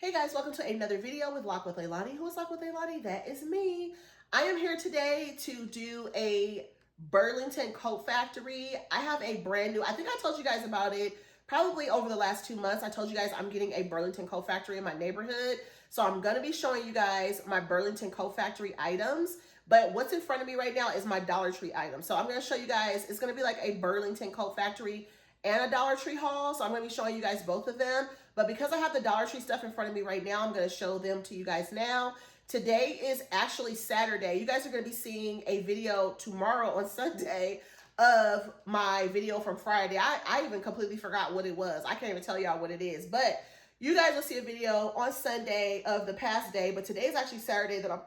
Hey guys, welcome to another video with Lock with Leilani. Who is Lock with Leilani? That is me. I am here today to do a Burlington coat factory. I have a brand new, I think I told you guys about it probably over the last 2 months. I told you guys I'm getting a Burlington coat factory in my neighborhood. So I'm going to be showing you guys my Burlington coat factory items. But what's in front of me right now is my Dollar Tree item. So I'm going to show you guys, it's going to be like a Burlington coat factory and a Dollar Tree haul. So I'm going to be showing you guys both of them. But because I have the Dollar Tree stuff in front of me right now, I'm going to show them to you guys now. Today is actually Saturday. You guys are going to be seeing a video tomorrow on Sunday of my video from Friday. I even completely forgot what it was. I can't even tell y'all what it is. But you guys will see a video on Sunday of the past day. But today is actually Saturday that I'm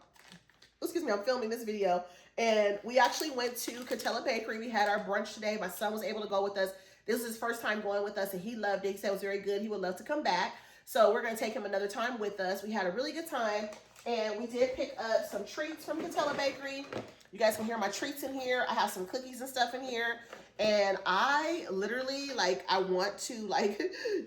filming this video. And we actually went to Catella Bakery. We had our brunch today. My son was able to go with us. This was his first time going with us, and he loved it. He said it was very good. He would love to come back. So we're going to take him another time with us. We had a really good time, and we did pick up some treats from Catella Bakery. You guys can hear my treats in here. I have some cookies and stuff in here, and I literally, I want to,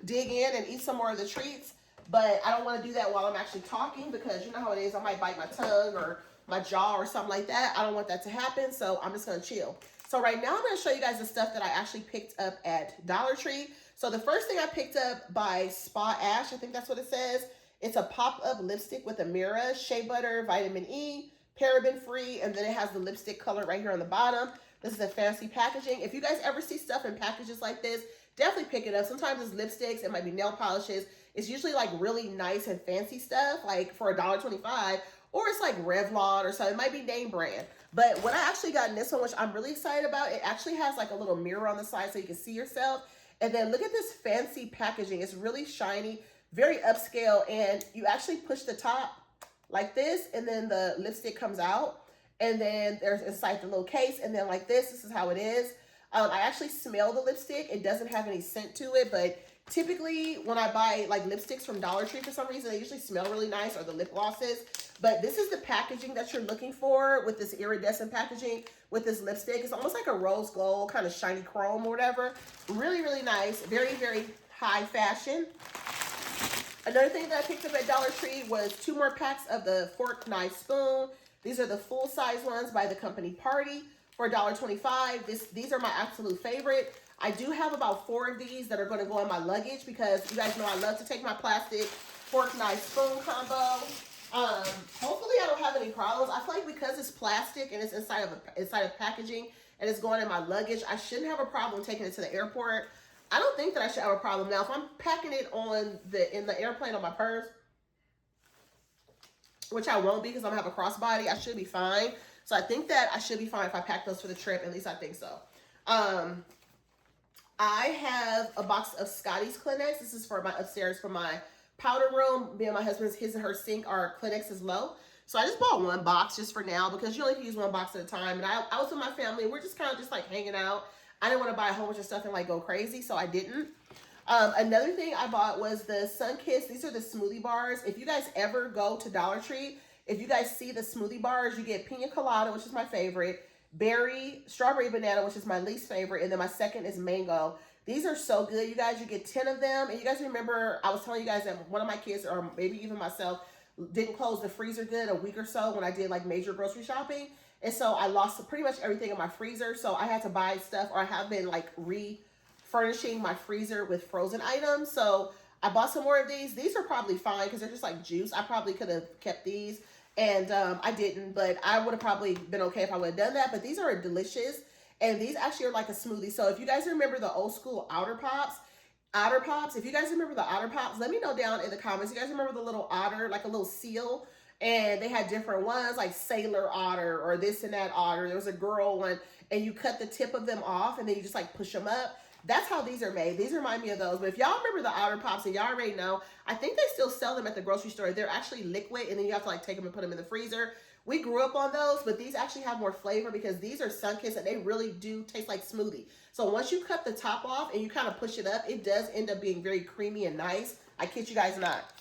dig in and eat some more of the treats, but I don't want to do that while I'm actually talking because you know how it is. I might bite my tongue or my jaw or something like that. I don't want that to happen, so I'm just going to chill. So right now I'm going to show you guys the stuff that I actually picked up at Dollar Tree. So the first thing I picked up by Spa Ash, I think that's what it says. It's a pop-up lipstick with a mirror, shea butter, vitamin E, paraben free, and then it has the lipstick color right here on the bottom. This is a fancy packaging. If you guys ever see stuff in packages like this, definitely pick it up. Sometimes it's lipsticks, it might be nail polishes. It's usually like really nice and fancy stuff, like for $1.25. Or it's like Revlon or something. It might be name brand. But what I actually got in this one, which I'm really excited about, it actually has like a little mirror on the side so you can see yourself. And then look at this fancy packaging. It's really shiny, very upscale. And you actually push the top like this, and then the lipstick comes out. And then there's inside the little case. And then like this is how it is. I actually smell the lipstick. It doesn't have any scent to it, but typically when I buy like lipsticks from Dollar Tree for some reason, they usually smell really nice, or the lip glosses. But this is the packaging that you're looking for with this iridescent packaging with this lipstick. It's almost like a rose gold, kind of shiny chrome or whatever. Really, really nice. Very, very high fashion. Another thing that I picked up at Dollar Tree was 2 more packs of the fork, knife, spoon. These are the full-size ones by the company Party for $1.25. These are my absolute favorite. I do have about 4 of these that are going to go in my luggage because you guys know I love to take my plastic fork, knife, spoon combo. Hopefully I don't have any problems. I feel like because it's plastic and it's inside of packaging and it's going in my luggage, I shouldn't have a problem taking it to the airport. I don't think that I should have a problem. Now, if I'm packing it in the airplane on my purse, which I won't be because I'm gonna have a crossbody, I should be fine. So I think that I should be fine if I pack those for the trip. At least I think so. I have a box of Scotty's Kleenex. This is for my upstairs for my powder room. Me and my husband's, his and her sink are Kleenex is low. So I just bought 1 box just for now because you only can use 1 box at a time. And I was with my family. We're just kind of just like hanging out. I didn't want to buy a whole bunch of stuff and like go crazy, so I didn't. Another thing I bought was the Sunkist. These are the smoothie bars. If you guys ever go to Dollar Tree, if you guys see the smoothie bars, you get pina colada, which is my favorite, berry, strawberry banana, which is my least favorite, and then my second is mango. These are so good, you guys. You get 10 of them. And you guys remember, I was telling you guys that one of my kids, or maybe even myself, didn't close the freezer good a week or so when I did like major grocery shopping. And so I lost pretty much everything in my freezer. So I had to buy stuff, or I have been like refurnishing my freezer with frozen items. So I bought some more of these. These are probably fine because they're just like juice. I probably could have kept these. And I didn't, but I would have probably been okay if I would have done that. But these are delicious. And these actually are like a smoothie. So if you guys remember the old school Otter Pops, if you guys remember the Otter Pops, let me know down in the comments. You guys remember the little otter, like a little seal? And they had different ones, like Sailor Otter or this and that otter. There was a girl one, and you cut the tip of them off, and then you just like push them up. That's how these are made. These remind me of those. But if y'all remember the Otter Pops, and y'all already know, I think they still sell them at the grocery store. They're actually liquid, and then you have to like take them and put them in the freezer. We grew up on those, but these actually have more flavor because these are Sunkist, and they really do taste like smoothie. So once you cut the top off and you kind of push it up, it does end up being very creamy and nice. I kid you guys not.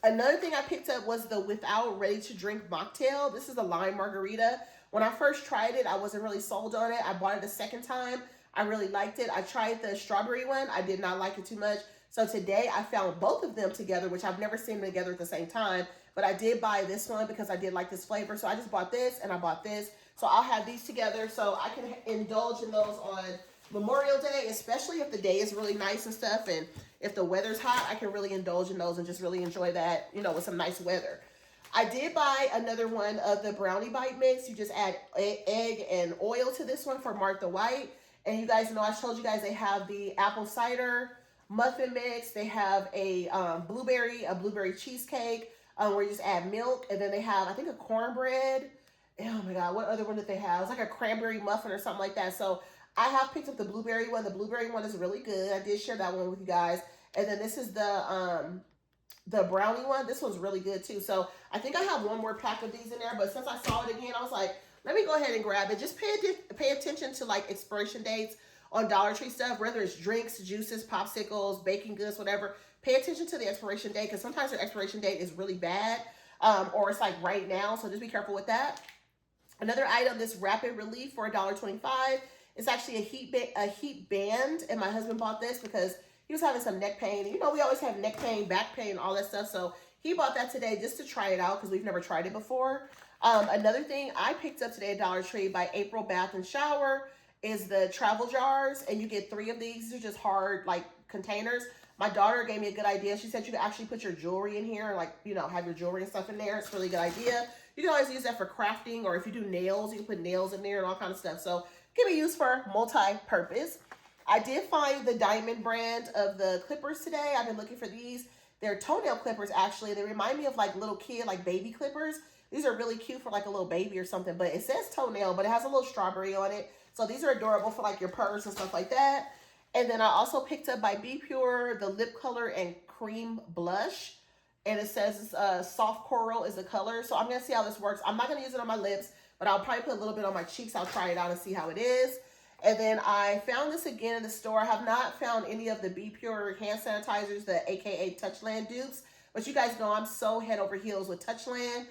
Another thing I picked up was the Without Ready to Drink mocktail. This is a lime margarita. When I first tried it, I wasn't really sold on it. I bought it a second time. I really liked it. I tried the strawberry one. I did not like it too much. So today I found both of them together, which I've never seen them together at the same time. But I did buy this one because I did like this flavor. So I just bought this and I bought this. So I'll have these together so I can indulge in those on Memorial Day, especially if the day is really nice and stuff. And if the weather's hot, I can really indulge in those and just really enjoy that, you know, with some nice weather. I did buy another one of the brownie bite mix. You just add egg and oil to this one for Martha White. And you guys know I told you guys they have the apple cider muffin mix. They have a blueberry cheesecake where you just add milk. And then they have, I think, a cornbread. Oh my God, what other one did they have? It's like a cranberry muffin or something like that. So I have picked up the blueberry one. The blueberry one is really good. I did share that one with you guys. And then this is the brownie one. This one's really good too. So I think I have one more pack of these in there, but since I saw it again, I was like, let me go ahead and grab it. Just pay attention to like expiration dates on Dollar Tree stuff, whether it's drinks, juices, popsicles, baking goods, whatever. Pay attention to the expiration date because sometimes the expiration date is really bad or it's like right now. So just be careful with that. Another item, this Rapid Relief for $1.25. It's actually a heat band, and my husband bought this because he was having some neck pain. You know, we always have neck pain, back pain, all that stuff. So he bought that today just to try it out because we've never tried it before. Another thing I picked up today at Dollar Tree by April Bath and Shower is the travel jars, and you get 3 of these. These are just hard like containers. My daughter gave me a good idea. She said you could actually put your jewelry in here, like, you know, have your jewelry and stuff in there. It's a really good idea. You can always use that for crafting, or if you do nails, you can put nails in there and all kind of stuff. So can be used for multi-purpose. I did find the Diamond brand of the clippers today. I've been looking for these. They're toenail clippers, actually. They remind me of like little kid, like baby clippers. These are really cute for like a little baby or something, but it says toenail, but it has a little strawberry on it. So these are adorable for like your purse and stuff like that. And then I also picked up by Be Pure the lip color and cream blush. And it says soft coral is the color. So I'm going to see how this works. I'm not going to use it on my lips, but I'll probably put a little bit on my cheeks. I'll try it out and see how it is. And then I found this again in the store. I have not found any of the Be Pure hand sanitizers, the AKA Touchland dupes. But you guys know I'm so head over heels with Touchland.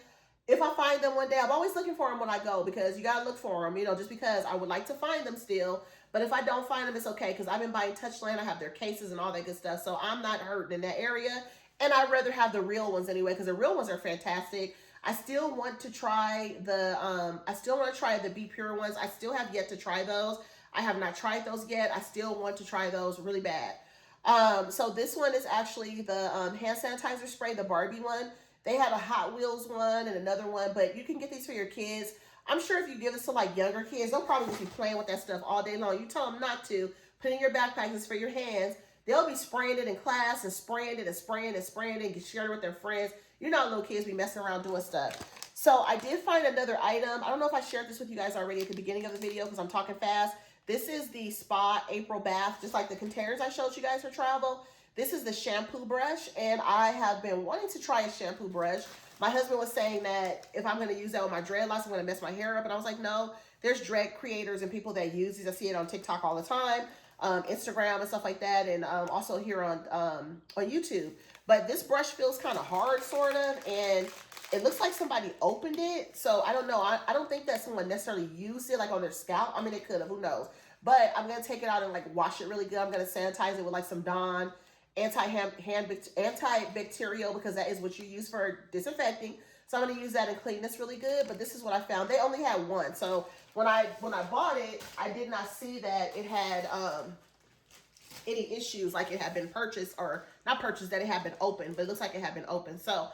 If I find them one day, I'm always looking for them when I go because you got to look for them, you know, just because I would like to find them still. But if I don't find them, it's okay because I've been buying Touchland. I have their cases and all that good stuff. So I'm not hurting in that area. And I'd rather have the real ones anyway because the real ones are fantastic. I still want to try the Be Pure ones. I still have yet to try those. I have not tried those yet. I still want to try those really bad. So this one is actually the hand sanitizer spray, the Barbie one. They have a Hot Wheels one and another one, but you can get these for your kids. I'm sure if you give this to like younger kids, they'll probably just be playing with that stuff all day long. You tell them not to. Put it in your backpack. It's for your hands. They'll be spraying it in class and spraying it and spraying and spraying it and sharing it with their friends. You know, little kids be messing around doing stuff. So I did find another item. I don't know if I shared this with you guys already at the beginning of the video because I'm talking fast. This is the Spa April Bath, just like the containers I showed you guys for travel. This is the shampoo brush, and I have been wanting to try a shampoo brush. My husband was saying that if I'm going to use that with my dreadlocks, I'm going to mess my hair up. And I was like, no, there's dread creators and people that use these. I see it on TikTok all the time, Instagram and stuff like that, and also here on YouTube. But this brush feels kind of hard, sort of, and it looks like somebody opened it. So I don't know. I don't think that someone necessarily used it like on their scalp. I mean, they could have. Who knows? But I'm going to take it out and like wash it really good. I'm going to sanitize it with like some Dawn antibacterial because that is what you use for disinfecting. So I'm going to use that and clean this really good. But this is what I found. They only had one. So when I bought it, I did not see that it had any issues, like it had been purchased or not purchased, that it had been opened. But it looks like it had been opened. So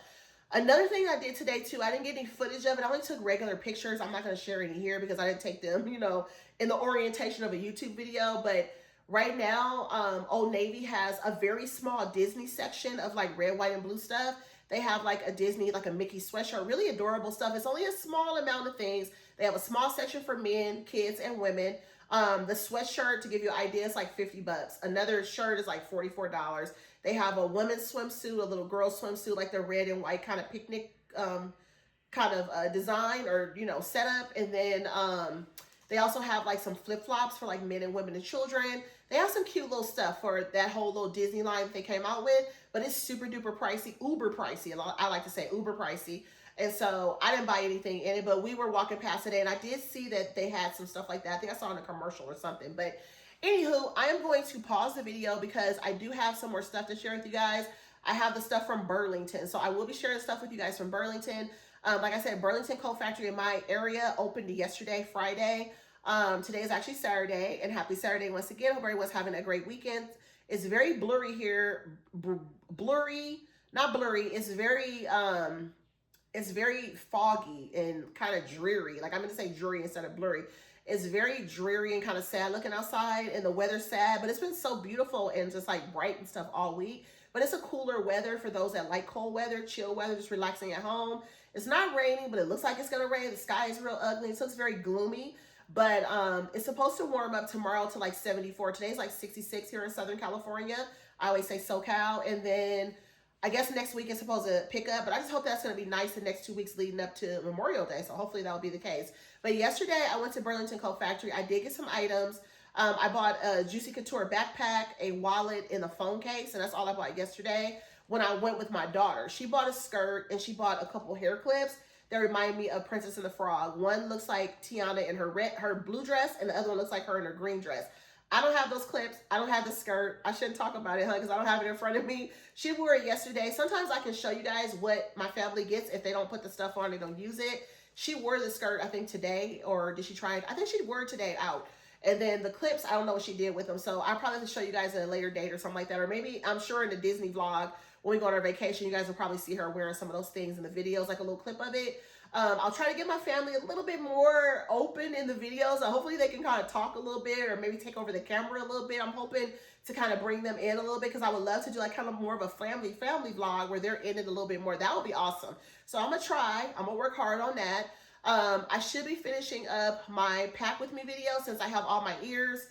another thing I did today too, I didn't get any footage of it. I only took regular pictures. I'm not going to share any here because I didn't take them, you know, in the orientation of a YouTube video. But right now, Old Navy has a very small Disney section of like red, white, and blue stuff. They have like a Disney, like a Mickey sweatshirt, really adorable stuff. It's only a small amount of things. They have a small section for men, kids, and women. The sweatshirt, to give you an idea, is like 50 bucks. Another shirt is like $44. They have a women's swimsuit, a little girl's swimsuit, like the red and white kind of picnic kind of design or, you know, setup. And then they also have like some flip-flops for like men and women and children. They have some cute little stuff for that whole little Disney line that they came out with, but it's super duper pricey, uber pricey. I like to say uber pricey. And so I didn't buy anything in it, but we were walking past today and I did see that they had some stuff like that. I think I saw it in a commercial or something. But Anywho, I am going to pause the video because I do have some more stuff to share with you guys. I have the stuff from Burlington, so I will be sharing stuff with you guys from Burlington. Like I said, Burlington Coat Factory in my area opened yesterday, Friday. Today is actually Saturday, and happy Saturday once again. Hope everyone's having a great weekend. It's very blurry here, blurry, not blurry. It's very foggy and kind of dreary. Like I'm going to say dreary instead of blurry. It's very dreary and kind of sad looking outside, and the weather's sad, but it's been so beautiful and just like bright and stuff all week. But it's a cooler weather for those that like cold weather, chill weather, just relaxing at home. It's not raining, but it looks like it's gonna rain. The sky is real ugly. It looks very gloomy, but it's supposed to warm up tomorrow to like 74. Today's like 66 here in Southern California. I always say SoCal, and then I guess next week is supposed to pick up, but I just hope that's going to be nice the next 2 weeks leading up to Memorial Day. So hopefully that will be the case. But yesterday I went to Burlington Coat Factory. I did get some items. I bought a Juicy Couture backpack, a wallet, and a phone case, and that's all I bought yesterday when I went with my daughter. She bought a skirt and she bought a couple hair clips that remind me of Princess and the Frog. One looks like Tiana in her blue dress, and the other one looks like her in her green dress. I don't have those clips. I don't have the skirt. I shouldn't talk about it, huh? Because I don't have it in front of me. She wore it yesterday. Sometimes I can show you guys what my family gets. If they don't put the stuff on, they don't use it. She wore the skirt, I think, today. Or did she try it? I think she wore it today out. And then the clips, I don't know what she did with them. So I'll probably have to show you guys at a later date or something like that. Or maybe, I'm sure in the Disney vlog, when we go on our vacation, you guys will probably see her wearing some of those things in the videos, like a little clip of it. I'll try to get my family a little bit more open in the videos. Hopefully they can kind of talk a little bit or maybe take over the camera a little bit. I'm hoping to kind of bring them in a little bit because I would love to do like kind of more of a family vlog where they're in it a little bit more. That would be awesome. So I'm going to try. I'm going to work hard on that. I should be finishing up my pack with me video since I have all my ears.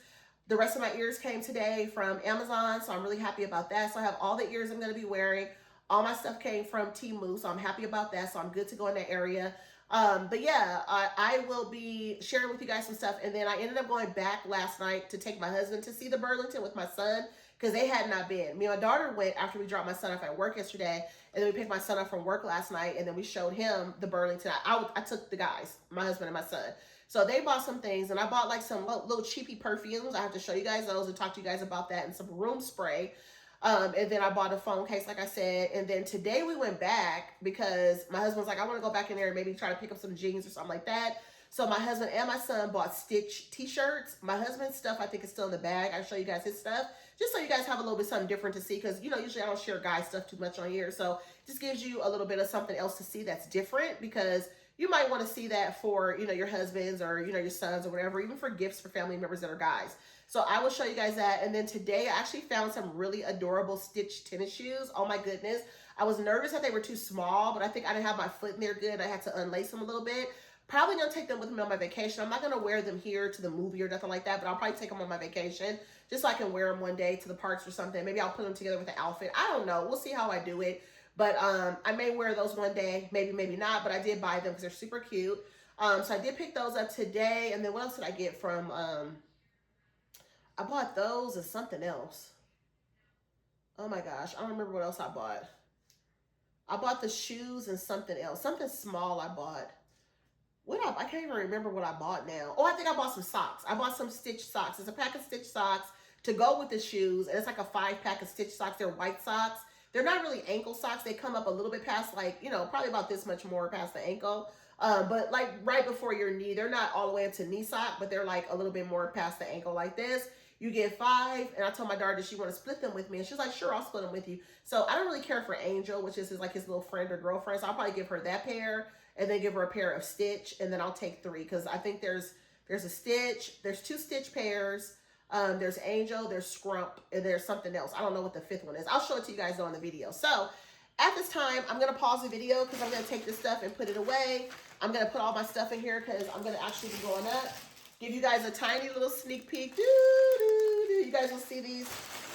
The rest of my ears came today from Amazon, so I'm really happy about that. So I have all the ears I'm going to be wearing. All my stuff came from Temu, so I'm happy about that. So I'm good to go in that area. But yeah, I will be sharing with you guys some stuff. And then I ended up going back last night to take my husband to see the Burlington with my son because they had not been. Me and my daughter went after we dropped my son off at work yesterday. And then we picked my son up from work last night. And then we showed him the Burlington. I took the guys, my husband and my son. So they bought some things. And I bought like some little cheapy perfumes. I have to show you guys those and talk to you guys about that, and some room spray. And then I bought a phone case, like I said. And then today we went back because my husband's like, I want to go back in there and maybe try to pick up some jeans or something like that. So my husband and my son bought Stitch t-shirts. My husband's stuff, I think, is still in the bag. I'll show you guys his stuff just so you guys have a little bit something different to see because, you know, usually I don't share guy stuff too much on here. So it just gives you a little bit of something else to see that's different because you might want to see that for, you know, your husbands or, you know, your sons or whatever, even for gifts for family members that are guys. So I will show you guys that. And then today I actually found some really adorable Stitch tennis shoes. Oh my goodness. I was nervous that they were too small, but I think I didn't have my foot in there good. I had to unlace them a little bit. Probably gonna take them with me on my vacation. I'm not gonna wear them here to the movie or nothing like that, but I'll probably take them on my vacation just so I can wear them one day to the parks or something. Maybe I'll put them together with the outfit. I don't know. We'll see how I do it. But I may wear those one day, maybe not, but I did buy them because they're super cute. So I did pick those up today. And then what else did I get from, I bought those and something else. Oh my gosh, I don't remember what else I bought. I bought the shoes and something else. Something small I bought. I can't even remember what I bought now. Oh, I think I bought some socks. I bought some Stitch socks. It's a pack of Stitch socks to go with the shoes. And it's like a 5-pack of Stitch socks. They're white socks. They're not really ankle socks. They come up a little bit past, like, you know, probably about this much more past the ankle. But like right before your knee. They're not all the way into knee sock, but they're like a little bit more past the ankle like this. You get 5. And I told my daughter, does she want to split them with me? And she's like, sure, I'll split them with you. So I don't really care for Angel, which is like his little friend or girlfriend. So I'll probably give her that pair and then give her a pair of Stitch. And then I'll take 3 because I think there's a Stitch. There's 2 Stitch pairs. There's Angel, there's Scrump, and there's something else. I don't know what the 5th one is. I'll show it to you guys though in the video. So at this time, I'm going to pause the video because I'm going to take this stuff and put it away. I'm going to put all my stuff in here because I'm going to actually be going up. Give you guys a tiny little sneak peek. You guys will see these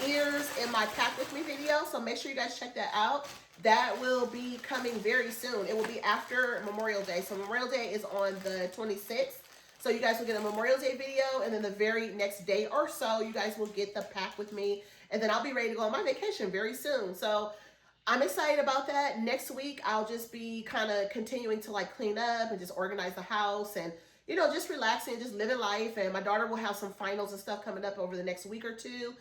ears in my pack with me video. So make sure you guys check that out. That will be coming very soon. It will be after Memorial Day. So Memorial Day is on the 26th. So you guys will get a Memorial Day video, and then the very next day or so, you guys will get the pack with me, and then I'll be ready to go on my vacation very soon. So I'm excited about that. Next week, I'll just be kind of continuing to like clean up and just organize the house and, you know, just relaxing, just living life. And my daughter will have some finals and stuff coming up over the next week or two.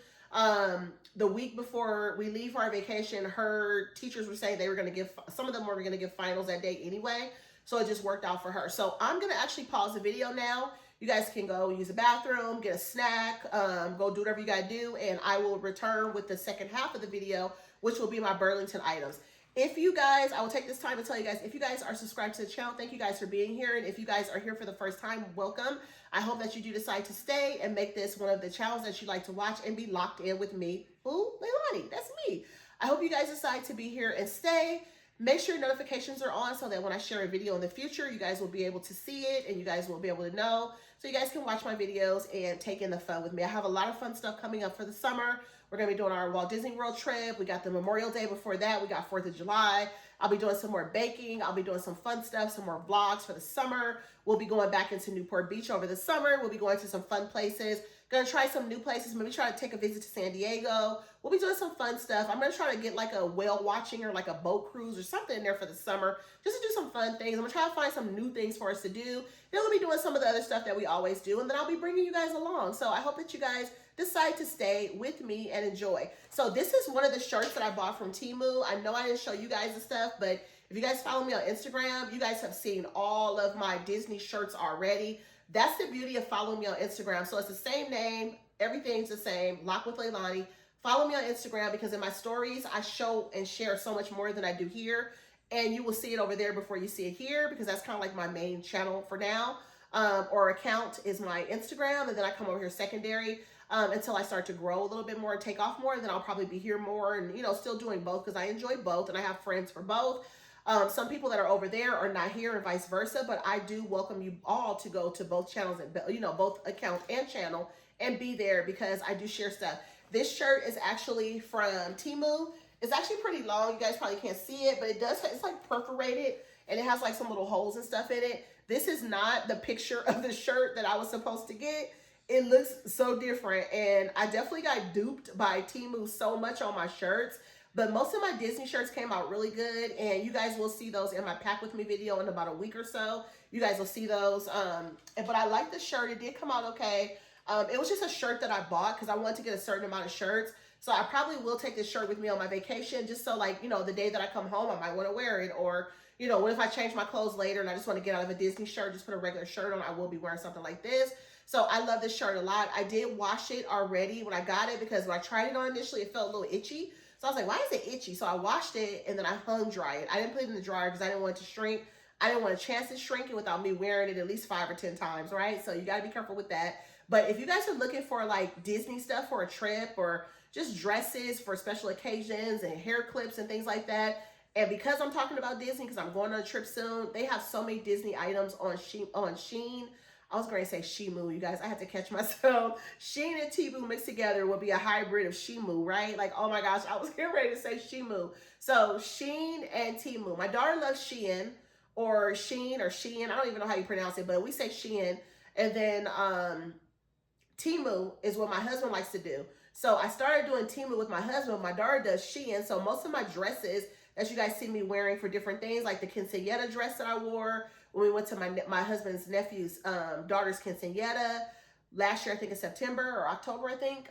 The week before we leave for our vacation, her teachers were saying they were going to give, some of them were going to give finals that day anyway. So it just worked out for her. So I'm going to actually pause the video now. You guys can go use the bathroom, get a snack, go do whatever you got to do. And I will return with the second half of the video, which will be my Burlington items. If you guys, I will take this time to tell you guys, if you guys are subscribed to the channel, thank you guys for being here. And if you guys are here for the first time, welcome. I hope that you do decide to stay and make this one of the channels that you like to watch and be locked in with me. Ooh, Leilani, that's me. I hope you guys decide to be here and stay. Make sure notifications are on so that when I share a video in the future, you guys will be able to see it and you guys will be able to know. So you guys can watch my videos and take in the fun with me. I have a lot of fun stuff coming up for the summer. We're going to be doing our Walt Disney World trip. We got the Memorial Day before that. We got 4th of July. I'll be doing some more baking. I'll be doing some fun stuff, some more vlogs for the summer. We'll be going back into Newport Beach over the summer. We'll be going to some fun places. Gonna try some new places. Maybe try to take a visit to San Diego. We'll be doing some fun stuff. I'm gonna try to get like a whale watching or like a boat cruise or something in there for the summer, just to do some fun things. I'm gonna try to find some new things for us to do. Then we'll be doing some of the other stuff that we always do, and then I'll be bringing you guys along. So I hope that you guys decide to stay with me and enjoy. So this is one of the shirts that I bought from Temu. I know I didn't show you guys the stuff, but if you guys follow me on Instagram, you guys have seen all of my Disney shirts already. That's the beauty of following me on Instagram. So it's the same name. Everything's the same. Lock with Leilani. Follow me on Instagram because in my stories, I show and share so much more than I do here. And you will see it over there before you see it here because that's kind of like my main channel for now. Or account is my Instagram. And then I come over here secondary until I start to grow a little bit more and take off more. And then I'll probably be here more and, you know, still doing both because I enjoy both and I have friends for both. Some people that are over there are not here and vice versa, but I do welcome you all to go to both channels and, you know, both account and channel and be there because I do share stuff. This shirt is actually from Temu. It's actually pretty long. You guys probably can't see it, but it does, it's like perforated and it has like some little holes and stuff in it. This is not the picture of the shirt that I was supposed to get. It looks so different and I definitely got duped by Temu so much on my shirts. But most of my Disney shirts came out really good, and you guys will see those in my Pack With Me video in about a week or so. You guys will see those. But I like the shirt. It did come out okay. It was just a shirt that I bought because I wanted to get a certain amount of shirts. So I probably will take this shirt with me on my vacation just so, like, you know, the day that I come home, I might want to wear it. Or, you know, what if I change my clothes later and I just want to get out of a Disney shirt, just put a regular shirt on, I will be wearing something like this. So I love this shirt a lot. I did wash it already when I got it because when I tried it on initially, it felt a little itchy. So I was like, why is it itchy? So I washed it and then I hung dry it. I didn't put it in the dryer because I didn't want it to shrink. I didn't want a chance to shrink it without me wearing it at least 5 or 10 times, right? So you got to be careful with that. But if you guys are looking for like Disney stuff for a trip or just dresses for special occasions and hair clips and things like that, and because I'm talking about Disney, because I'm going on a trip soon, they have so many Disney items on Shein. I was going to say Shemu, you guys. I had to catch myself. Shein and Temu mixed together would be a hybrid of Shemu, right? Like, oh my gosh, I was getting ready to say Shemu. So Shein and Temu. My daughter loves Shein or Shein or Shein. I don't even know how you pronounce it, but we say Shein. And then Temu is what my husband likes to do. So I started doing Temu with my husband. My daughter does Shein. So most of my dresses that you guys see me wearing for different things, like the quinceañera dress that I wore when we went to my husband's nephew's daughter's quinceañera last year, I think in September or October, I think.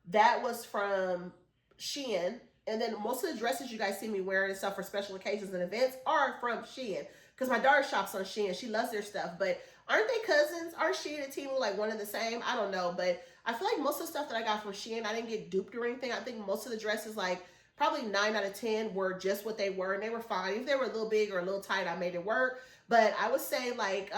That was from Shein. And then most of the dresses you guys see me wearing and stuff for special occasions and events are from Shein. Because my daughter shops on Shein. She loves their stuff. But aren't they cousins? Aren't Shein and Temu like one and the same? I don't know. But I feel like most of the stuff that I got from Shein, I didn't get duped or anything. I think most of the dresses, like probably 9 out of 10 were just what they were. And they were fine. If they were a little big or a little tight, I made it work. But I would say like,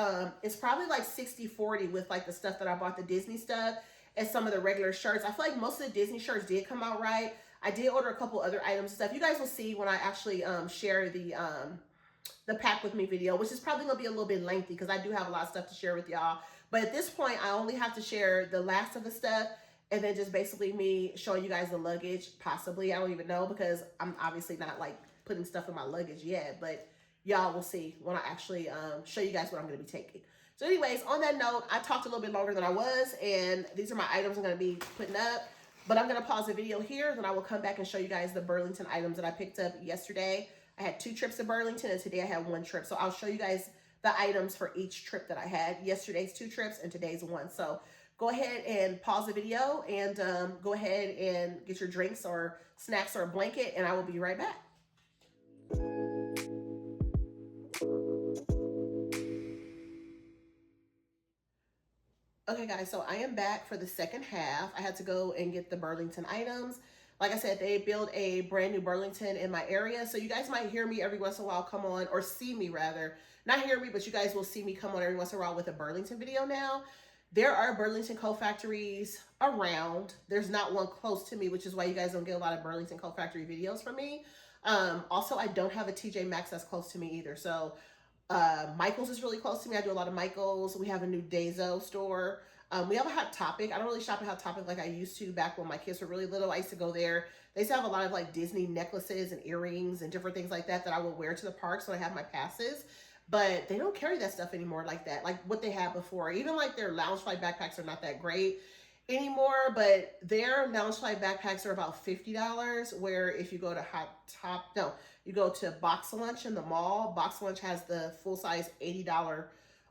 it's probably like 60-40 with like the stuff that I bought, the Disney stuff and some of the regular shirts. I feel like most of the Disney shirts did come out right. I did order a couple other items and stuff. You guys will see when I actually share the Pack With Me video, which is probably going to be a little bit lengthy because I do have a lot of stuff to share with y'all. But at this point, I only have to share the last of the stuff and then just basically me showing you guys the luggage, possibly. I don't even know because I'm obviously not like putting stuff in my luggage yet, but y'all will see when I actually show you guys what I'm going to be taking. So anyways, on that note, I talked a little bit longer than I was, and these are my items I'm going to be putting up. But I'm going to pause the video here, then I will come back and show you guys the Burlington items that I picked up yesterday. I had 2 trips to Burlington, and today I had 1 trip. So I'll show you guys the items for each trip that I had. Yesterday's 2 trips and today's 1. So go ahead and pause the video and go ahead and get your drinks or snacks or a blanket, and I will be right back. Okay, guys, so I am back for the second half. I had to go and get the Burlington items. Like I said, they built a brand new Burlington in my area, so you guys might hear me every once in a while come on, or see me rather. Not hear me, but you guys will see me come on every once in a while with a Burlington video now. There are Burlington coat factories around. There's not one close to me, which is why you guys don't get a lot of Burlington coat factory videos from me. Also, I don't have a TJ Maxx that's close to me either, so Michael's is really close to me. I do a lot of Michael's. We have a new Daiso store. We have a Hot Topic. I don't really shop at Hot Topic like I used to back when my kids were really little. I used to go there. They used to have a lot of like Disney necklaces and earrings and different things like that that I would wear to the parks when I have my passes. But they don't carry that stuff anymore like that, like what they had before. Even like their Loungefly backpacks are not that great anymore, but their Loungefly backpacks are about $50, where if you go to you go to Box Lunch in the mall. Box Lunch has the full-size $80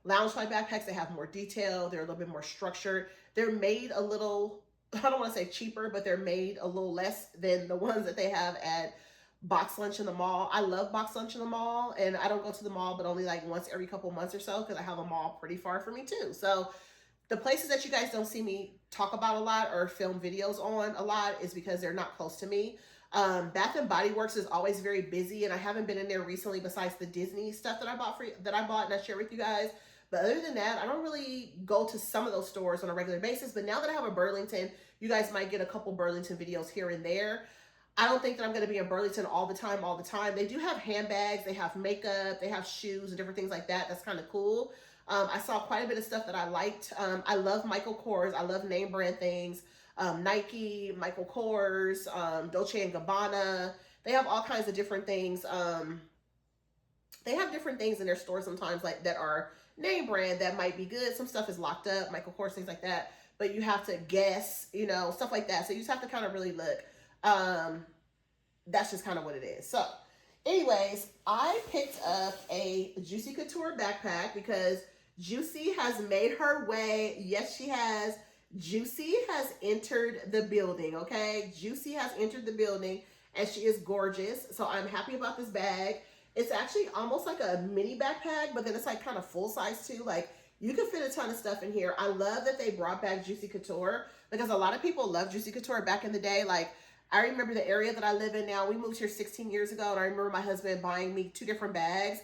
Loungefly backpacks. They have more detail. They're a little bit more structured. They're made a little, I don't want to say cheaper, but they're made a little less than the ones that they have at Box Lunch in the mall. I love Box Lunch in the mall, and I don't go to the mall but only like once every couple months or so, because I have a mall pretty far from me too. So the places that you guys don't see me talk about a lot or film videos on a lot is because they're not close to me. Bath and Body Works is always very busy, and I haven't been in there recently besides the Disney stuff that I bought and I share with you guys. But other than that, I don't really go to some of those stores on a regular basis. But now that I have a Burlington, you guys might get a couple Burlington videos here and there. I don't think that I'm going to be in Burlington all the time. They do have handbags, they have makeup, they have shoes and different things like that. That's kind of cool. I saw quite a bit of stuff that I liked. I love Michael Kors. I love name brand things. Nike, Michael Kors, Dolce & Gabbana. They have all kinds of different things. They have different things in their stores sometimes like that are name brand that might be good. Some stuff is locked up, Michael Kors, things like that. But you have to guess, you know, stuff like that. So you just have to kind of really look. That's just kind of what it is. So anyways, I picked up a Juicy Couture backpack because Juicy has made her way. Yes, she has. Juicy has entered the building, okay? Juicy has entered the building, and she is gorgeous. So I'm happy about this bag. It's actually almost like a mini backpack, but then it's like kind of full size too. Like you can fit a ton of stuff in here. I love that they brought back Juicy Couture because a lot of people love Juicy Couture back in the day. Like I remember the area that I live in now. We moved here 16 years ago, and I remember my husband buying me 2 different bags.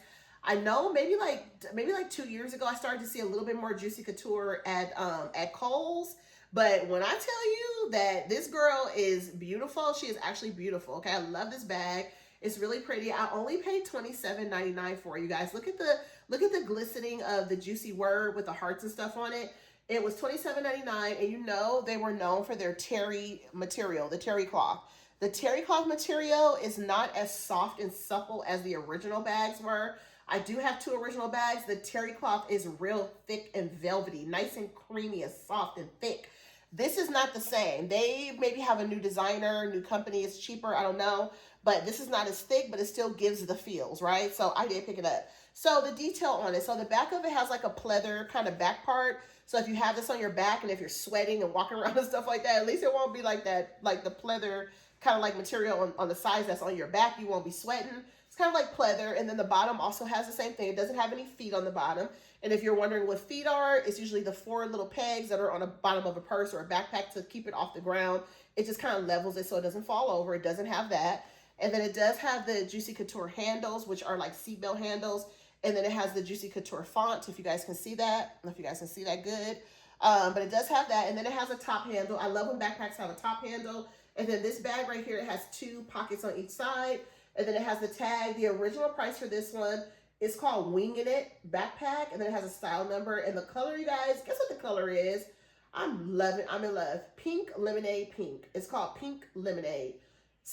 I know maybe like 2 years ago, I started to see a little bit more Juicy Couture at Kohl's. But when I tell you that this girl is beautiful, she is actually beautiful. Okay, I love this bag. It's really pretty. I only paid $27.99 for it, you guys. Look at the glistening of the Juicy word with the hearts and stuff on it. It was $27.99, and you know they were known for their terry material, the terry cloth. The terry cloth material is not as soft and supple as the original bags were. I do have 2 original bags. The terry cloth is real thick and velvety, nice and creamy and soft and thick. This is not the same. They maybe have a new designer, new company, it's cheaper, I don't know. But this is not as thick, but it still gives the feels, right? So I did pick it up. So the detail on it. So the back of it has like a pleather kind of back part. So if you have this on your back and if you're sweating and walking around and stuff like that, at least it won't be like that, like the pleather kind of like material on the sides that's on your back. You won't be sweating. It's kind of like pleather. And then the bottom also has the same thing. It doesn't have any feet on the bottom. And if you're wondering what feet are, it's usually the 4 little pegs that are on the bottom of a purse or a backpack to keep it off the ground. It just kind of levels it so it doesn't fall over. It doesn't have that. And then it does have the Juicy Couture handles, which are like seatbelt handles. And then it has the Juicy Couture font, if you guys can see that. I don't know if you guys can see that good. But it does have that. And then it has a top handle. I love when backpacks have a top handle. And then this bag right here, it has 2 pockets on each side. And then it has the tag. The original price for this one is called Winging It Backpack. And then it has a style number. And the color, you guys, guess what the color is? I'm in love. Pink Lemonade Pink. It's called Pink Lemonade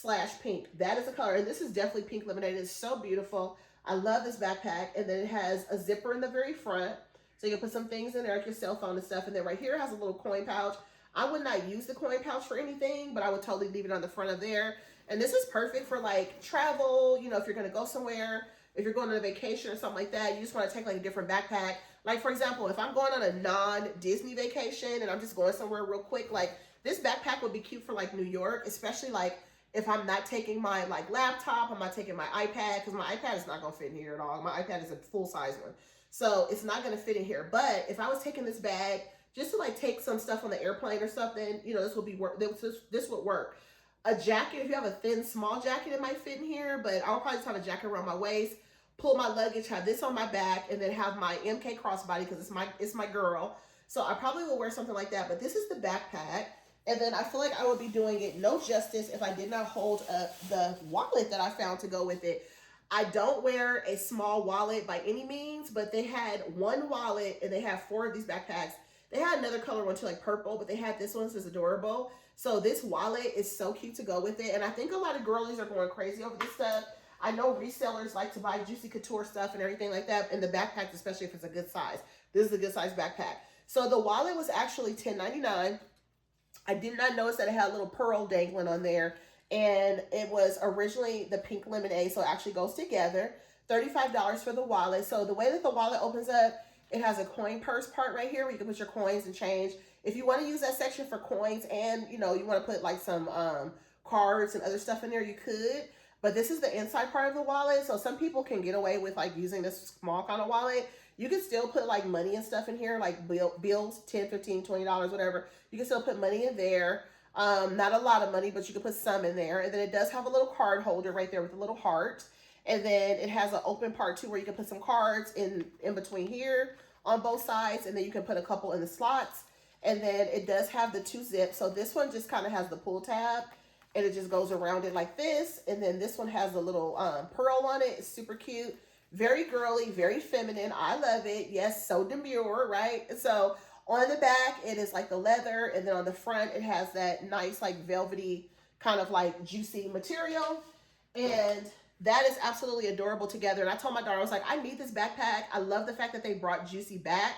/ Pink. That is the color. And this is definitely Pink Lemonade. It's so beautiful. I love this backpack. And then it has a zipper in the very front. So you can put some things in there like your cell phone and stuff. And then right here it has a little coin pouch. I would not use the coin pouch for anything, but I would totally leave it on the front of there. And this is perfect for like travel, you know, if you're going to go somewhere, if you're going on a vacation or something like that, you just want to take like a different backpack. Like for example, if I'm going on a non-Disney vacation and I'm just going somewhere real quick, like this backpack would be cute for like New York, especially like if I'm not taking my like laptop, I'm not taking my iPad, because my iPad is not gonna fit in here at all. My iPad is a full size one, so it's not gonna fit in here. But if I was taking this bag just to like take some stuff on the airplane or something, you know, this would be work. This would work. A jacket, if you have a thin, small jacket, it might fit in here, but I'll probably just have a jacket around my waist, pull my luggage, have this on my back, and then have my MK crossbody because it's my girl. So I probably will wear something like that. But this is the backpack. And then I feel like I would be doing it no justice if I did not hold up the wallet that I found to go with it. I don't wear a small wallet by any means, but they had one wallet and they have 4 of these backpacks. They had another color one too, like purple, but they had this one, so it's adorable. So this wallet is so cute to go with it. And I think a lot of girlies are going crazy over this stuff. I know resellers like to buy Juicy Couture stuff and everything like that, and the backpacks, especially if it's a good size. This is a good size backpack. So the wallet was actually $10.99. I did not notice that it had a little pearl dangling on there. And it was originally the pink lemonade, so it actually goes together. $35 for the wallet. So the way that the wallet opens up, it has a coin purse part right here where you can put your coins and change. If you want to use that section for coins and, you know, you want to put like some cards and other stuff in there, you could. But this is the inside part of the wallet. So some people can get away with like using this small kind of wallet. You can still put like money and stuff in here, like bills, $10, $15, $20, whatever. You can still put money in there. Not a lot of money, but you can put some in there. And then it does have a little card holder right there with a little heart. And then it has an open part too where you can put some cards in between here on both sides. And then you can put a couple in the slots. And then it does have the 2 zips. So this one just kind of has the pull tab. And it just goes around it like this. And then this one has a little pearl on it. It's super cute. Very girly, very feminine. I love it. Yes, so demure, right? So on the back, it is like the leather. And then on the front, it has that nice like velvety kind of like juicy material. And that is absolutely adorable together. And I told my daughter, I was like, I need this backpack. I love the fact that they brought Juicy back.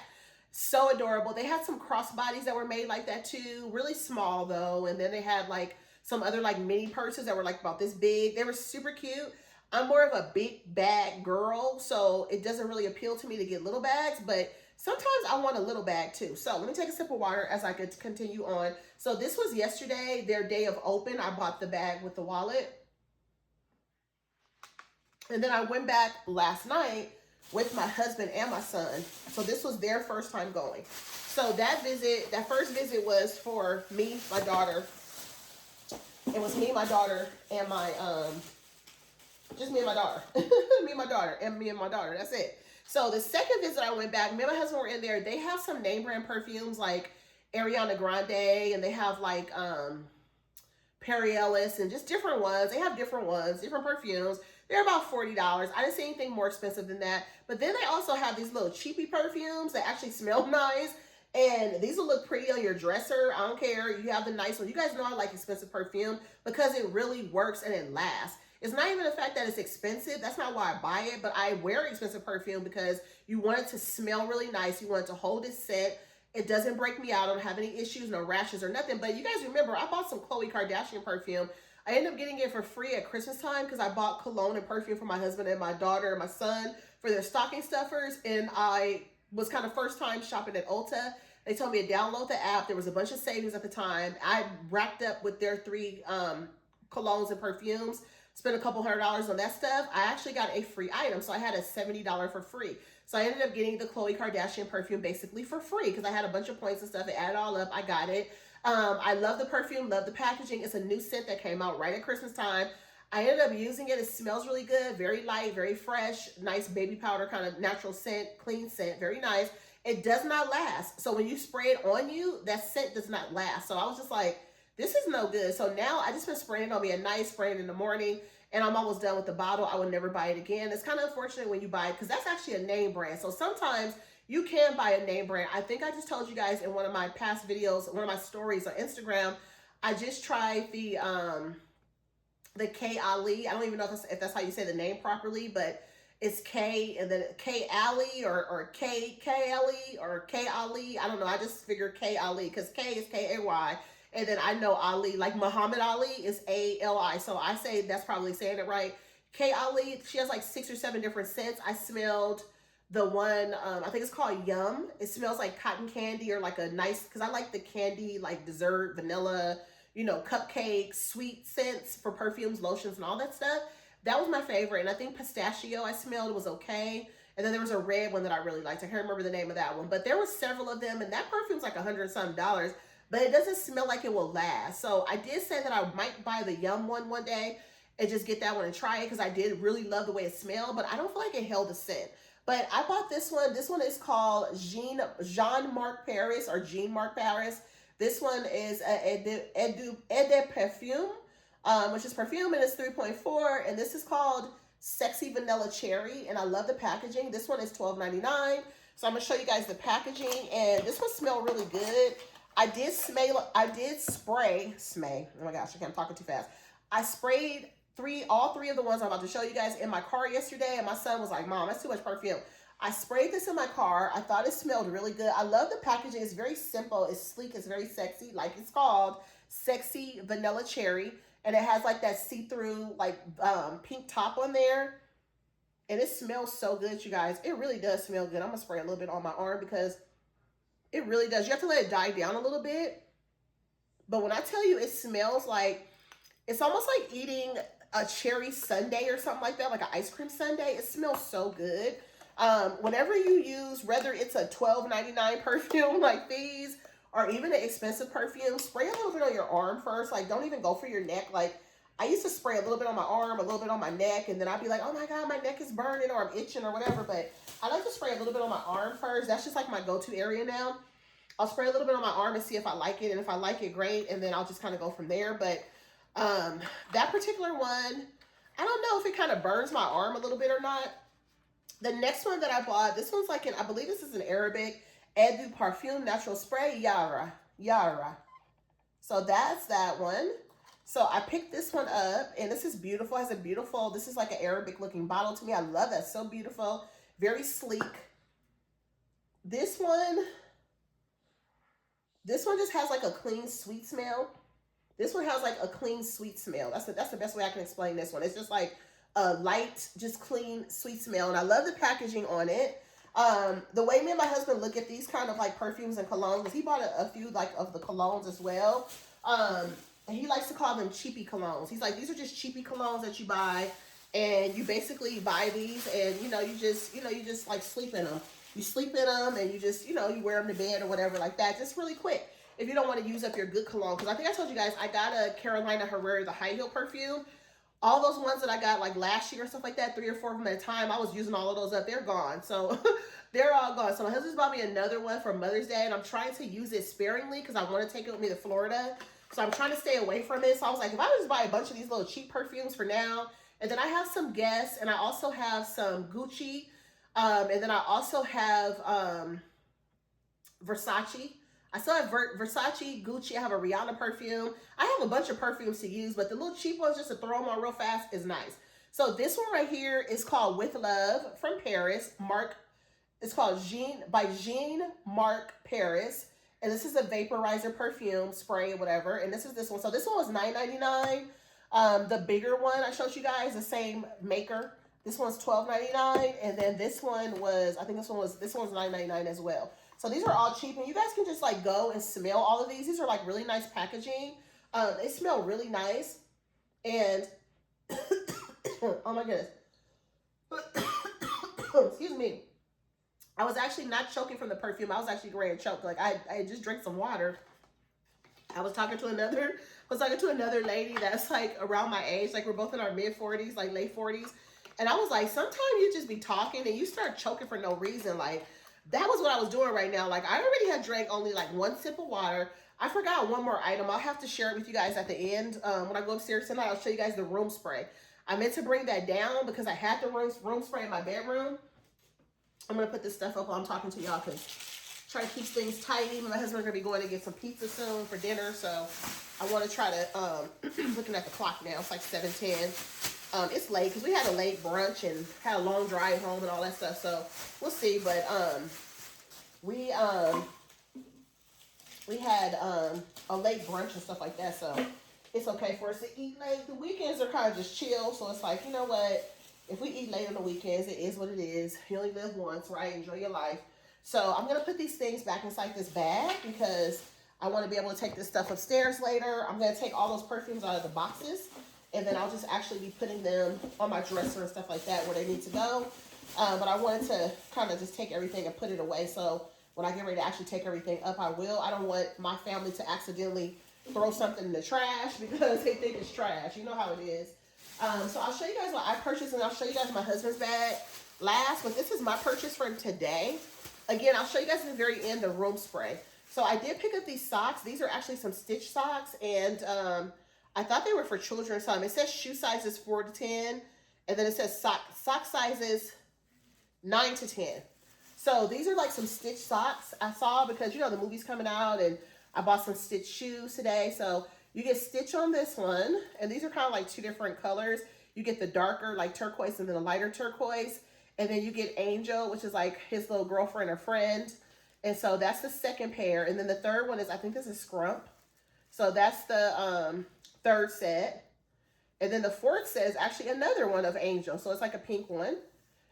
So adorable. They had some crossbodies that were made like that too. Really small though. And then they had like some other like mini purses that were like about this big. They were super cute. I'm more of a big bag girl, so it doesn't really appeal to me to get little bags, but sometimes I want a little bag too. So let me take a sip of water as I could continue on. So this was yesterday, their day of open. I bought the bag with the wallet. And then I went back last night with my husband and my son. So this was their first time going. So that first visit was for me, my daughter. It was me, my daughter, and my, just me and my daughter. Me and my daughter, and me and my daughter. That's it. So the second visit I went back, me and my husband were in there. They have some name brand perfumes like Ariana Grande, and they have like Perry Ellis and just different ones. They have different ones, different perfumes. They're about $40. I didn't see anything more expensive than that. But then they also have these little cheapy perfumes that actually smell nice. And these will look pretty on your dresser. I don't care. You have the nice one. You guys know I like expensive perfume because it really works and it lasts. It's not even the fact that it's expensive. That's not why I buy it. But I wear expensive perfume because you want it to smell really nice. You want it to hold its scent. It doesn't break me out. I don't have any issues, no rashes or nothing. But you guys remember, I bought some Khloe Kardashian perfume. I ended up getting it for free at Christmas time because I bought cologne and perfume for my husband and my daughter and my son for their stocking stuffers. And I was kind of first time shopping at Ulta. They told me to download the app. There was a bunch of savings at the time. I racked up with their 3 colognes and perfumes, spent a couple $100 on that stuff. I actually got a free item. So I had a $70 for free. So I ended up getting the Khloe Kardashian perfume basically for free because I had a bunch of points and stuff. It added all up. I got it. I love the perfume, love the packaging. It's a new scent that came out right at Christmas time. I ended up using it. It smells really good, very light, very fresh, nice baby powder kind of natural scent, clean scent, very nice. It does not last. So when you spray it on you, that scent does not last. So I was just like, this is no good. So now I just been spraying it on me at night, spraying in the morning, and I'm almost done with the bottle. I would never buy it again. It's kind of unfortunate when you buy it because that's actually a name brand. So sometimes you can buy a name brand. I think I just told you guys in one of my past videos, one of my stories on Instagram, I just tried the K Ali. I don't even know if that's how you say the name properly, but it's K and then K Ali or K Ali or K Ali. I don't know. I just figured K Ali because K is K-A-Y. And then I know Ali, like Muhammad Ali is A-L-I. So I say that's probably saying it right. Kay Ali, she has like 6 or 7 different scents. I smelled the one, I think it's called Yum. It smells like cotton candy or like a nice, because I like the candy, like dessert, vanilla, you know, cupcakes, sweet scents for perfumes, lotions, and all that stuff. That was my favorite. And I think pistachio I smelled was okay. And then there was a red one that I really liked. I can't remember the name of that one. But there were several of them. And that perfume's like $100-something. But it doesn't smell like it will last. So I did say that I might buy the Yum one day and just get that one and try it. Because I did really love the way it smelled. But I don't feel like it held a scent. But I bought this one. This one is called Jean-Marc Paris or Jean-Marc Paris. This one is Eau de Parfum, which is perfume, and it's 3.4. And this is called Sexy Vanilla Cherry. And I love the packaging. This one is $12.99. So I'm going to show you guys the packaging. And this one smells really good. I did spray. Oh my gosh, I'm talking too fast. I sprayed all three of the ones I'm about to show you guys in my car yesterday, and my son was like, Mom, that's too much perfume. I sprayed this in my car. I thought it smelled really good. I love the packaging. It's very simple. It's sleek. It's very sexy, like it's called Sexy Vanilla Cherry, and it has like that see-through like pink top on there, and it smells so good, you guys. It really does smell good. I'm gonna spray a little bit on my arm because it really does. You have to let it die down a little bit, but when I tell you it smells like, it's almost like eating a cherry sundae or something like that, like an ice cream sundae. It smells so good. Whenever you use, whether it's a $12.99 perfume like these, or even an expensive perfume, spray a little bit on your arm first. Like, don't even go for your neck. Like, I used to spray a little bit on my arm, a little bit on my neck, and then I'd be like, oh my God, my neck is burning or I'm itching or whatever. But I like to spray a little bit on my arm first. That's just like my go-to area now. I'll spray a little bit on my arm and see if I like it. And if I like it, great. And then I'll just kind of go from there. But that particular one, I don't know if it kind of burns my arm a little bit or not. The next one that I bought, this one's like I believe this is an Arabic, Eau de Parfum Natural Spray, Yara. So that's that one. So I picked this one up, and this is beautiful. It has a beautiful, this is like an Arabic looking bottle to me. I love that. So beautiful. Very sleek. This one just has like a clean, sweet smell. This one has like a clean, sweet smell. That's the best way I can explain this one. It's just like a light, just clean, sweet smell. And I love the packaging on it. The way me and my husband look at these kind of like perfumes and colognes, because he bought a few like of the colognes as well. And he likes to call them cheapy colognes. He's like, these are just cheapy colognes that you buy. And you basically buy these and, you just like sleep in them. You sleep in them and you just, you wear them to bed or whatever like that. Just really quick. If you don't want to use up your good cologne. Because I think I told you guys, I got a Carolina Herrera, the high heel perfume. All those ones that I got like last year or stuff like that, 3 or 4 of them at a time, I was using all of those up. They're gone. So they're all gone. So my husband's bought me another one for Mother's Day. And I'm trying to use it sparingly because I want to take it with me to Florida. So I'm trying to stay away from it. So I was like, if I just buy a bunch of these little cheap perfumes for now. And then I have some Guess. And I also have some Gucci. And then I also have Versace. I still have Versace, Gucci. I have a Rihanna perfume. I have a bunch of perfumes to use, but the little cheap ones just to throw them on real fast is nice. So this one right here is called With Love from Paris. It's called Jean-Marc Paris. And this is a vaporizer perfume, spray, whatever. And this is this one. So this one was $9.99. The bigger one I showed you guys, the same maker. This one's $12.99. And then this one was, I think this one's $9.99 as well. So these are all cheap, and you guys can just like go and smell all of these. These are like really nice packaging. They smell really nice. And oh my goodness. Excuse me. I was actually not choking from the perfume. I was actually ready to choke. Like I just drank some water. I was talking to another lady that's like around my age. Like we're both in our mid-40s, like late 40s. And I was like, sometimes you just be talking and you start choking for no reason. Like that was what I was doing right now. Like I already had drank only like 1 sip of water. I forgot one more item. I'll have to share it with you guys at the end. When I go upstairs tonight, I'll show you guys the room spray. I meant to bring that down because I had the room spray in my bedroom. I'm going to put this stuff up while I'm talking to y'all because try to keep things tidy. My husband's going to be going to get some pizza soon for dinner. So I want to try to, looking at the clock now, it's like 7:10. It's late because we had a late brunch and had a long drive home and all that stuff. So we'll see. But we had a late brunch and stuff like that. So it's okay for us to eat late. The weekends are kind of just chill, so it's like, you know what? If we eat late on the weekends, it is what it is. You only live once, right? Enjoy your life. So I'm gonna put these things back inside this bag because I want to be able to take this stuff upstairs later. I'm gonna take all those perfumes out of the boxes, and then I'll just actually be putting them on my dresser and stuff like that where they need to go. But I wanted to kind of just take everything and put it away. So when I get ready to actually take everything up, I will. I don't want my family to accidentally throw something in the trash because they think it's trash. You know how it is. So I'll show you guys what I purchased, and I'll show you guys my husband's bag last. But this is my purchase for today. Again, I'll show you guys at the very end the room spray. So I did pick up these socks. These are actually some Stitch socks, and I thought they were for children. So it says shoe sizes 4 to 10, and then it says sock sizes 9 to 10. So these are like some Stitch socks I saw because, you know, the movie's coming out, and I bought some Stitch shoes today. So you get Stitch on this one, and these are kind of like 2 different colors. You get the darker, like turquoise, and then a lighter turquoise. And then you get Angel, which is like his little girlfriend or friend. And so that's the second pair. And then the third one is, I think this is Scrump. So that's the third set. And then the fourth set is actually another one of Angel. So it's like a pink one.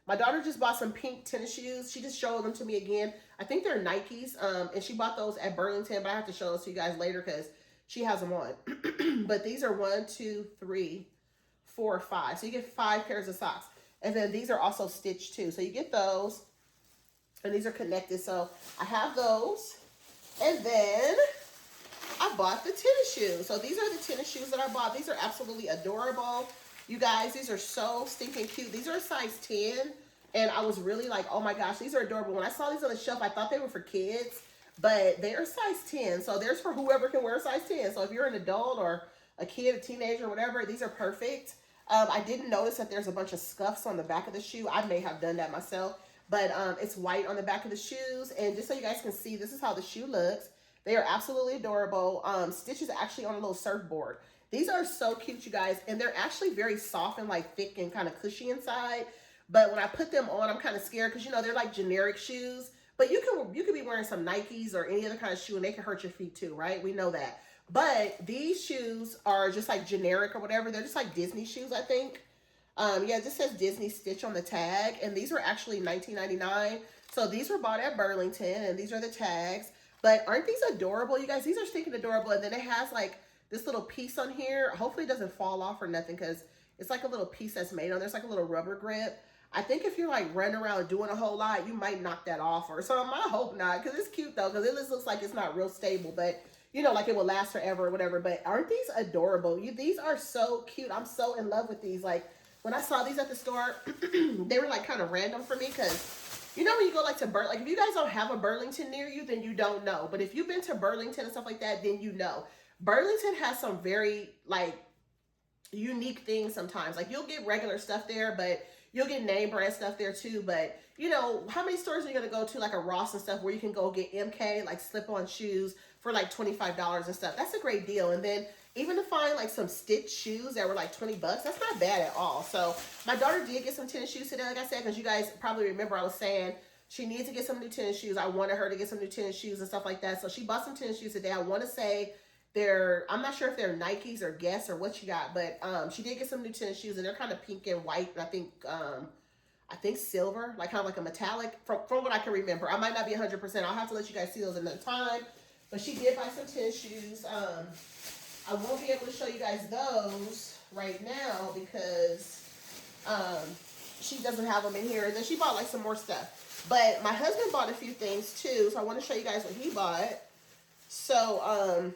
My daughter just bought some pink tennis shoes. She just showed them to me again. I think they're Nikes. And she bought those at Burlington, but I have to show those to you guys later because she has them on. But these are 1, 2, 3, 4, 5. So you get 5 pairs of socks. And then these are also stitched too. So you get those. And these are connected. So I have those. And then I bought the tennis shoes. So these are the tennis shoes that I bought. These are absolutely adorable. You guys, these are so stinking cute. These are a size 10. And I was really like, oh my gosh, these are adorable. When I saw these on the shelf, I thought they were for kids. But they are size 10. So there's for whoever can wear size 10. So if you're an adult or a kid, a teenager, whatever, these are perfect. I didn't notice that there's a bunch of scuffs on the back of the shoe. I may have done that myself. But it's white on the back of the shoes. And just so you guys can see, this is how the shoe looks. They are absolutely adorable. Stitch is actually on a little surfboard. These are so cute, you guys. And they're actually very soft and like thick and kind of cushy inside. But when I put them on, I'm kind of scared because, you know, they're like generic shoes. But you could be wearing some Nikes or any other kind of shoe and they can hurt your feet too, right? We know that. But these shoes are just like generic or whatever. They're just like Disney shoes, I think. Yeah, it just says Disney Stitch on the tag. And these were actually $19.99. So these were bought at Burlington and these are the tags. But aren't these adorable, you guys? These are stinking adorable. And then it has like this little piece on here. Hopefully it doesn't fall off or nothing because it's like a little piece that's made on. There's like a little rubber grip. I think if you're like running around doing a whole lot, you might knock that off or something. I hope not, because it's cute though, because it just looks like it's not real stable, but you know, like it will last forever or whatever. But aren't these adorable? These are so cute. I'm so in love with these. Like when I saw these at the store, they were like kind of random for me because you know when you go like to like if you guys don't have a Burlington near you, then you don't know. But if you've been to Burlington and stuff like that, then you know. Burlington has some very like unique things sometimes. Like you'll get regular stuff there, but you'll get name brand stuff there too. But you know, how many stores are you going to go to like a Ross and stuff where you can go get MK, like slip-on shoes for like $25 and stuff? That's a great deal. And then even to find like some Stitch shoes that were like 20 bucks, that's not bad at all. So my daughter did get some tennis shoes today, like I said, because you guys probably remember I was saying she needs to get some new tennis shoes. I wanted her to get some new tennis shoes and stuff like that. So she bought some tennis shoes today. I want to say I'm not sure if they're Nikes or Guess or what she got, but she did get some new tennis shoes and they're kind of pink and white. And I think silver, like kind of like a metallic from what I can remember. I might not be 100%. I'll have to let you guys see those another time. But she did buy some tennis shoes. I won't be able to show you guys those right now because she doesn't have them in here. And then she bought like some more stuff. But my husband bought a few things too. So I want to show you guys what he bought. So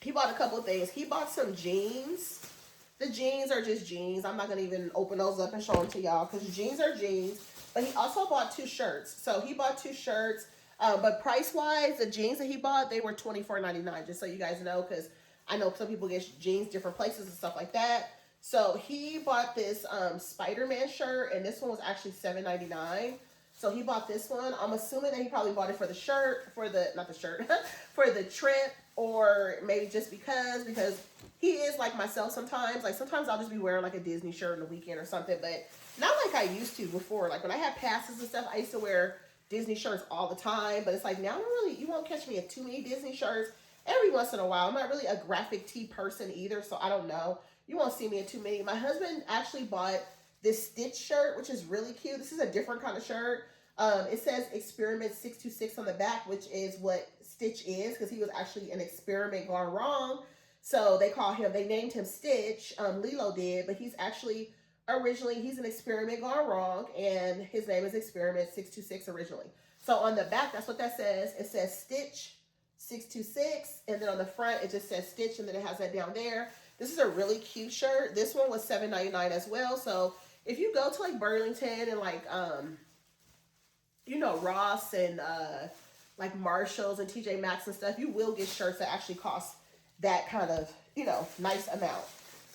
he bought a couple of things. He bought some jeans. The jeans are just jeans. I'm not going to even open those up and show them to y'all because jeans are jeans. But he also bought 2 shirts. So he bought 2 shirts. But price-wise, the jeans that he bought, they were $24.99, just so you guys know, because I know some people get jeans different places and stuff like that. So he bought this Spider-Man shirt, and this one was actually $7.99. So he bought this one. I'm assuming that he probably bought it for the shirt, not the shirt, for the trip, or maybe just because he is like myself sometimes. Like sometimes I'll just be wearing like a Disney shirt on the weekend or something, but not like I used to before. Like when I had passes and stuff, I used to wear Disney shirts all the time, but it's like now you won't catch me in too many Disney shirts. every once in a while. I'm not really a graphic tee person either, so I don't know. You won't see me in too many. My husband actually bought this Stitch shirt, which is really cute. This is a different kind of shirt. It says Experiment 626 on the back, which is what Stitch is, because he was actually an experiment gone wrong. So they named him Stitch. Lilo did, but he's actually originally, he's an experiment gone wrong, and his name is Experiment 626 originally. So on the back, that's what that says. It says Stitch 626, and then on the front, it just says Stitch, and then it has that down there. This is a really cute shirt. This one was $7.99 as well. So if you go to like Burlington and like Ross and like Marshalls and TJ Maxx and stuff, you will get shirts that actually cost that kind of nice amount.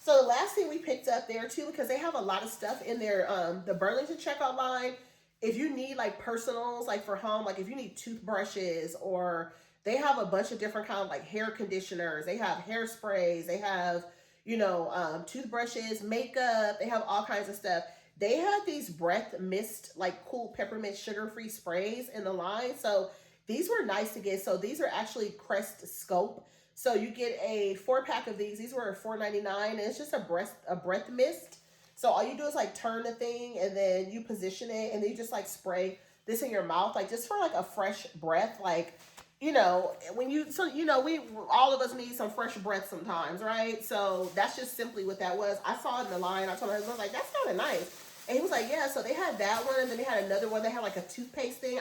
So the last thing we picked up there too, because they have a lot of stuff in their the Burlington checkout line. If you need like personals, like for home, like if you need toothbrushes, or they have a bunch of different kind of like hair conditioners, they have hairsprays, they have toothbrushes, makeup, they have all kinds of stuff. They have these breath mist, like cool peppermint sugar-free sprays in the line. So these were nice to get. So these are actually Crest Scope. So you get a 4-pack of these. These were $4.99, and it's just a breath mist. So all you do is like turn the thing, and then you position it, and then you just like spray this in your mouth, like just for like a fresh breath. Like, we all of us need some fresh breath sometimes, right? So that's just simply what that was. I saw it in the line. I told my husband, like, that's kind of nice. And he was like, yeah. So they had that one, and then they had another one. They had like a toothpaste thing.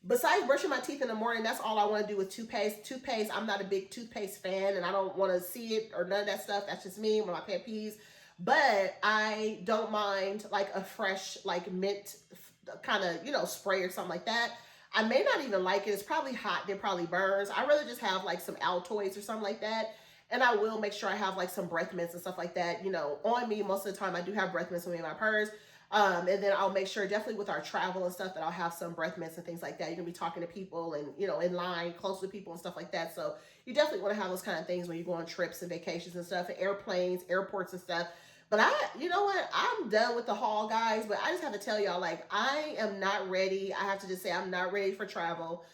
Besides brushing my teeth in the morning, that's all I want to do with toothpaste. Toothpaste, I'm not a big toothpaste fan, and I don't want to see it or none of that stuff. That's just me, one of my pet peeves. But I don't mind like a fresh, like mint kind of, spray or something like that. I may not even like it. It's probably hot. It probably burns. I'd rather just have like some Altoids or something like that. And I will make sure I have like some breath mints and stuff like that, on me. Most of the time I do have breath mints with me in my purse. And then I'll make sure definitely with our travel and stuff that I'll have some breath mints and things like that. You're gonna be talking to people and, in line, close to people and stuff like that. So you definitely want to have those kind of things when you go on trips and vacations and stuff, and airplanes, airports and stuff. But you know what? I'm done with the haul, guys. But I just have to tell y'all, like, I am not ready. I have to just say I'm not ready for travel.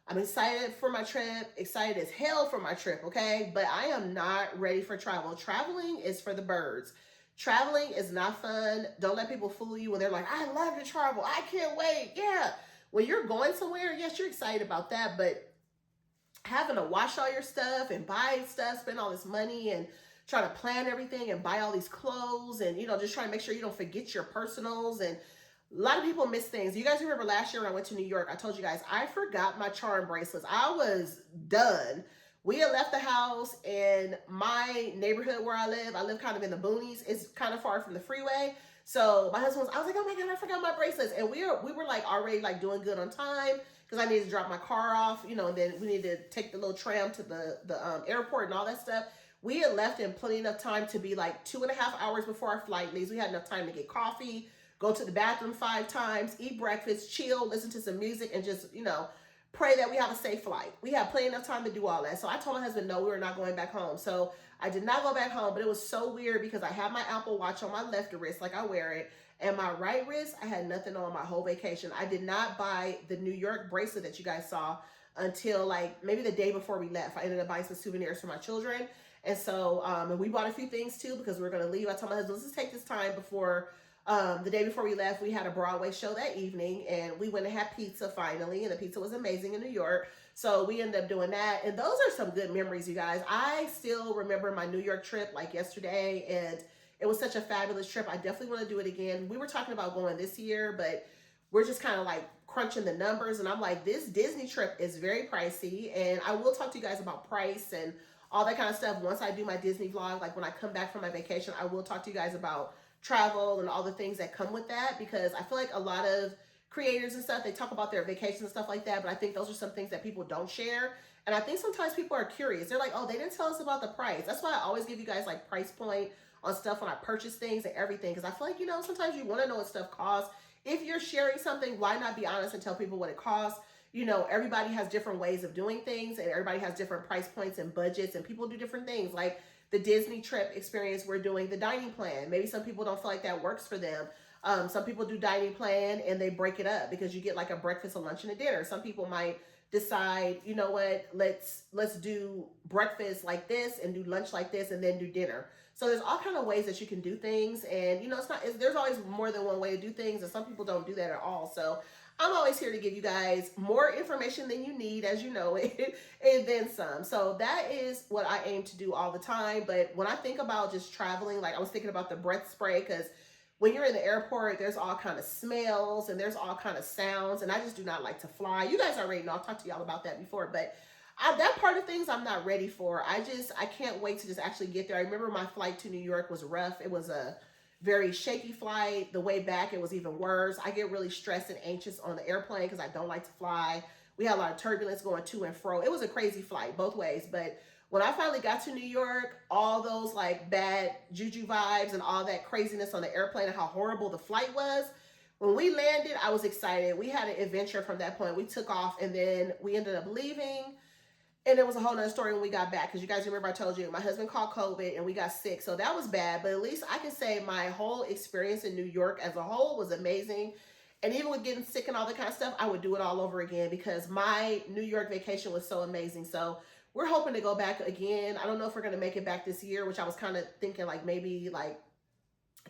I'm excited for my trip, excited as hell for my trip, okay? But I am not ready for travel. Traveling is for the birds. Traveling is not fun. Don't let people fool you when they're like, I love to travel. I can't wait. Yeah. When you're going somewhere, yes, you're excited about that. But having to wash all your stuff and buy stuff, spend all this money and try to plan everything and buy all these clothes and, just trying to make sure you don't forget your personals. And a lot of people miss things. You guys remember last year when I went to New York, I told you guys, I forgot my charm bracelets. I was done. We had left the house, and my neighborhood where I live kind of in the boonies. It's kind of far from the freeway. So my husband I was like, oh my God, I forgot my bracelets. And we were like already like doing good on time, because I needed to drop my car off, and then we needed to take the little tram to the airport and all that stuff. We had left in plenty enough time to be like 2.5 hours before our flight leaves. We had enough time to get coffee, go to the bathroom 5 times, eat breakfast, chill, listen to some music, and just, pray that we have a safe flight. We had plenty enough time to do all that. So I told my husband, no, we were not going back home. So I did not go back home, but it was so weird because I had my Apple Watch on my left wrist, like I wear it, and my right wrist, I had nothing on my whole vacation. I did not buy the New York bracelet that you guys saw until like maybe the day before we left. I ended up buying some souvenirs for my children. And so, and we bought a few things too, because we were going to leave. I told my husband, let's just take this time before, the day before we left. We had a Broadway show that evening, and we went and had pizza finally, and the pizza was amazing in New York. So we ended up doing that. And those are some good memories, you guys. I still remember my New York trip like yesterday, and it was such a fabulous trip. I definitely want to do it again. We were talking about going this year, but we're just kind of like crunching the numbers. And I'm like, this Disney trip is very pricey, and I will talk to you guys about price and all that kind of stuff once I do my Disney vlog. Like when I come back from my vacation, I will talk to you guys about travel and all the things that come with that, because I feel like a lot of creators and stuff, they talk about their vacations and stuff like that, but I think those are some things that people don't share. And I think sometimes people are curious. They're like, oh, they didn't tell us about the price. That's why I always give you guys like price point on stuff when I purchase things and everything, because I feel like, sometimes you want to know what stuff costs. If you're sharing something, why not be honest and tell people what it costs? Everybody has different ways of doing things, and everybody has different price points and budgets, and people do different things. Like the Disney trip experience, we're doing the dining plan. Maybe some people don't feel like that works for them. Some people do dining plan and they break it up because you get like a breakfast, a lunch, and a dinner. Some people might decide, you know what, let's do breakfast like this and do lunch like this and then do dinner. So there's all kind of ways that you can do things, and there's always more than one way to do things, and some people don't do that at all. So I'm always here to give you guys more information than you need, as you know it, and then some. So that is what I aim to do all the time. But when I think about just traveling, like I was thinking about the breath spray, because when you're in the airport, there's all kind of smells and there's all kind of sounds, and I just do not like to fly. You guys already know, I've talked to y'all about that before, but that part of things I'm not ready for. I can't wait to just actually get there. I remember my flight to New York was rough. It was a very shaky flight. The way back, it was even worse. I get really stressed and anxious on the airplane because I don't like to fly. We had a lot of turbulence going to and fro. It was a crazy flight both ways. But when I finally got to New York, all those like bad juju vibes and all that craziness on the airplane and how horrible the flight was, when we landed, I was excited. We had an adventure from that point. We took off and then we ended up leaving. And it was a whole nother story when we got back, because you guys remember I told you my husband caught COVID and we got sick. So that was bad. But at least I can say my whole experience in New York as a whole was amazing. And even with getting sick and all that kind of stuff, I would do it all over again because my New York vacation was so amazing. So we're hoping to go back again. I don't know if we're going to make it back this year, which I was kind of thinking like maybe like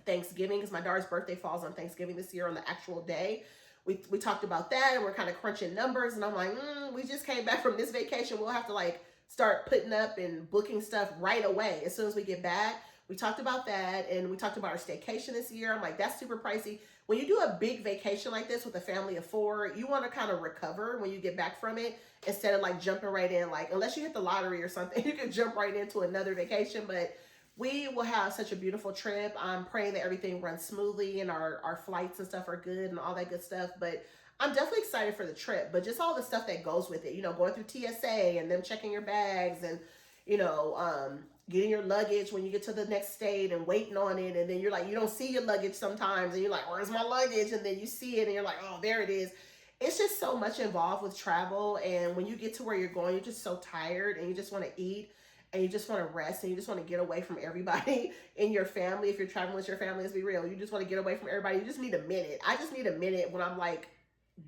Thanksgiving, because my daughter's birthday falls on Thanksgiving this year on the actual day. We talked about that, and we're kind of crunching numbers, and I'm like, we just came back from this vacation. We'll have to like start putting up and booking stuff right away as soon as we get back. We talked about that, and we talked about our staycation this year. I'm like, that's super pricey. When you do a big vacation like this with a family of 4, you want to kind of recover when you get back from it instead of like jumping right in. Like, unless you hit the lottery or something, you can jump right into another vacation. But we will have such a beautiful trip. I'm praying that everything runs smoothly and our flights and stuff are good and all that good stuff. But I'm definitely excited for the trip. But just all the stuff that goes with it, going through TSA and them checking your bags and, getting your luggage when you get to the next state and waiting on it. And then you're like, you don't see your luggage sometimes. And you're like, where's my luggage? And then you see it and you're like, oh, there it is. It's just so much involved with travel. And when you get to where you're going, you're just so tired and you just want to eat. And you just want to rest and you just want to get away from everybody in your family. If you're traveling with your family, let's be real. You just want to get away from everybody. You just need a minute. I just need a minute when I'm like